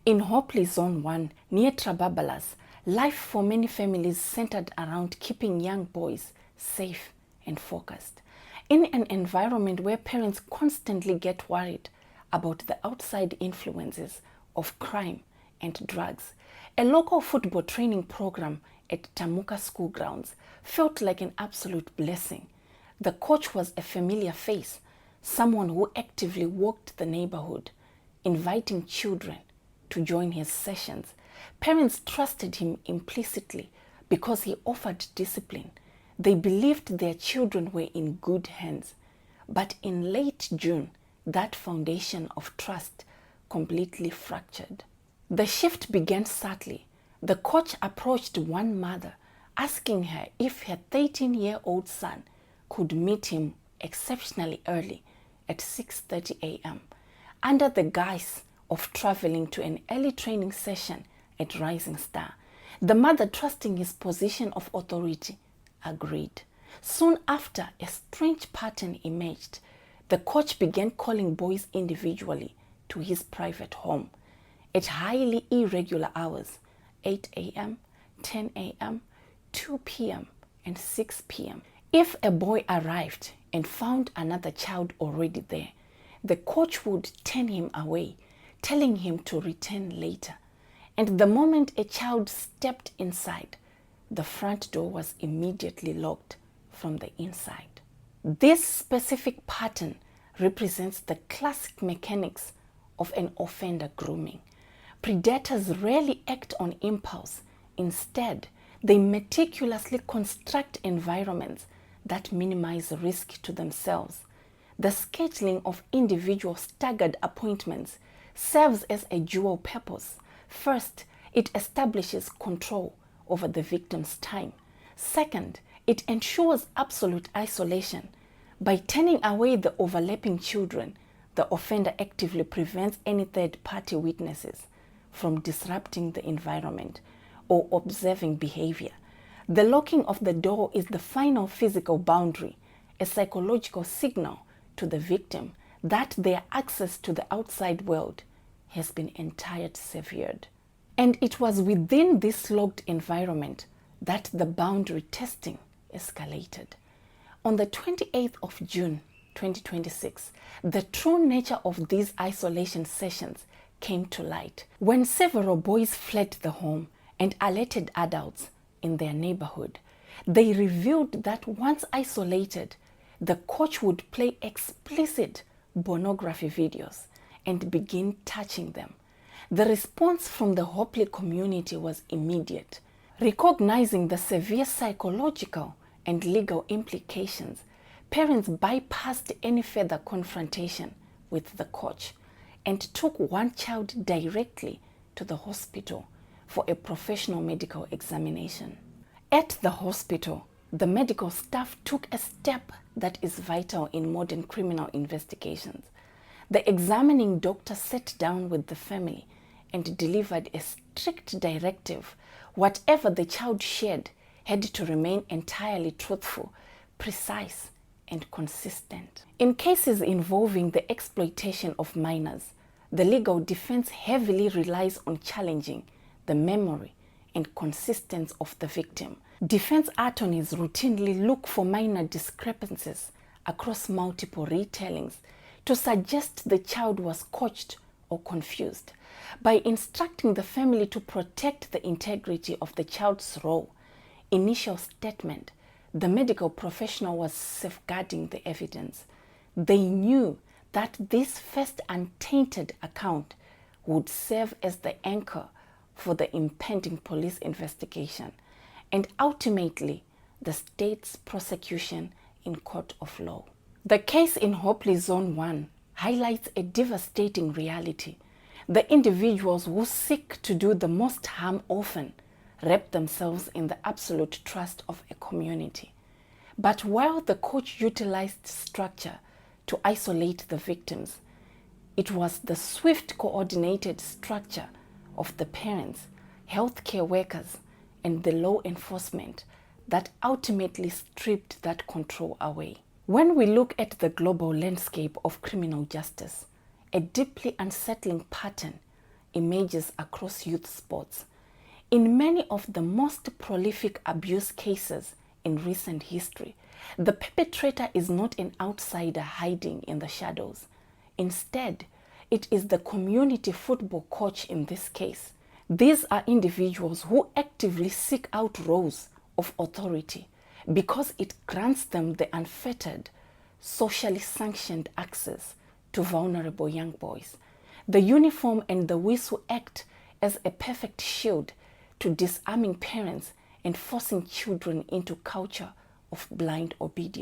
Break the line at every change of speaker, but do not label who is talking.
In Hopley Zone 1, near Trababalas, life for many families centered around keeping young boys safe and focused. In an environment where parents constantly get worried about the outside influences of crime and drugs, a local football training program at Tamuka School grounds felt like an absolute blessing. The coach was a familiar face, someone who actively walked the neighborhood, inviting children to join his sessions. Parents trusted him implicitly because he offered discipline. They believed their children were in good hands. But in late June, that foundation of trust completely fractured. The shift began subtly. The coach approached one mother, asking her if her 13-year-old son could meet him exceptionally early at 6:30 a.m. under the guise of traveling to an early training session at Rising Star. The mother, trusting his position of authority, agreed. Soon after, a strange pattern emerged. The coach began calling boys individually to his private home at highly irregular hours, 8 a.m., 10 a.m., 2 p.m., and 6 p.m. If a boy arrived and found another child already there, the coach would turn him away, telling him to return later. And the moment a child stepped inside, the front door was immediately locked from the inside. This specific pattern represents the classic mechanics of an offender grooming. Predators rarely act on impulse. Instead, they meticulously construct environments that minimize risk to themselves. The scheduling of individual staggered appointments serves as a dual purpose. First, it establishes control over the victim's time. Second, it ensures absolute isolation. By turning away the overlapping children, the offender actively prevents any third-party witnesses from disrupting the environment or observing behavior. The locking of the door is the final physical boundary, a psychological signal to the victim that their access to the outside world has been entirely severed. And it was within this locked environment that the boundary testing escalated. On the 28th of June 2026, the true nature of these isolation sessions came to light when several boys fled the home and alerted adults in their neighborhood. They revealed that once isolated, the coach would play explicit pornography videos and begin touching them. The response from the Hopley community was immediate. Recognizing the severe psychological and legal implications, parents bypassed any further confrontation with the coach and took one child directly to the hospital for a professional medical examination. At the hospital, the medical staff took a step that is vital in modern criminal investigations. The examining doctor sat down with the family and delivered a strict directive. Whatever the child shared had to remain entirely truthful, precise, and consistent. In cases involving the exploitation of minors, the legal defense heavily relies on challenging the memory and consistency of the victim. Defense attorneys routinely look for minor discrepancies across multiple retellings to suggest the child was coached or confused. By instructing the family to protect the integrity of the child's initial statement, the medical professional was safeguarding the evidence. They knew that this first untainted account would serve as the anchor for the impending police investigation and ultimately the state's prosecution in court of law. The case in Hopley Zone 1 highlights a devastating reality. The individuals who seek to do the most harm often wrap themselves in the absolute trust of a community. But while the coach utilized structure to isolate the victims, it was the swift, coordinated structure of the parents, healthcare workers, and the law enforcement that ultimately stripped that control away. When we look at the global landscape of criminal justice, a deeply unsettling pattern emerges across youth sports. In many of the most prolific abuse cases in recent history, the perpetrator is not an outsider hiding in the shadows. Instead, it is the community football coach in this case. These are individuals who actively seek out roles of authority because it grants them the unfettered, socially sanctioned access to vulnerable young boys. The uniform and the whistle act as a perfect shield to disarming parents and forcing children into culture of blind obedience.